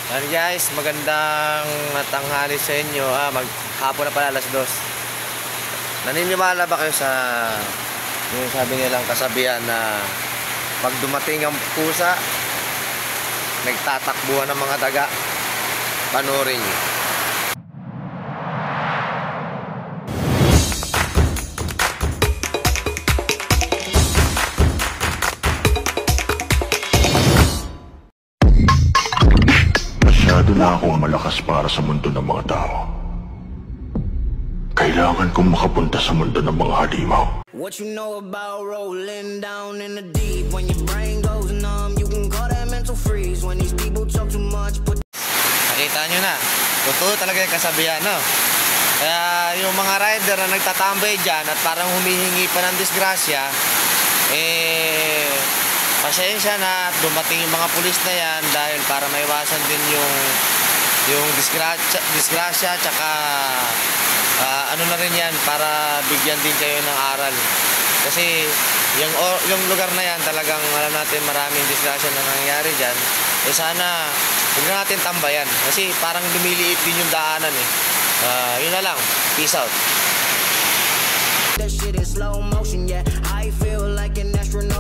Yan guys, magandang tanghali sa inyo. Maghapon na pala, alas 2. Naniniwala ba kayo sa yung sabi nilang kasabihan na pag dumating ang pusa, nagtatakbuhan ng mga daga? Panoorin nyo. Masyado na akong malakas para sa mundo ng mga tao. Kailangan kong makapunta sa mundo ng mga halimaw. What you know about rolling down in the deep? When your brain goes numb, you can call that mental freeze. When these people talk too much, but Nakita nyo na, totoo talaga yung kasabihan, no? Kaya yung mga rider na nagtatambay dyan at parang humihingi pa ng disgrasya, pasensya na at dumating yung mga pulis na yan dahil para maiwasan din yung disgrasya tsaka ano na rin yan para bigyan din kayo ng aral. Kasi yung lugar na yan talagang alam natin maraming disgrasya na nangyayari dyan. Sana huwag na natin tambayan kasi parang lumiliit din yung daanan eh. Yun na lang. Peace out. that shit in slow motion, yeah. I feel like an astronaut.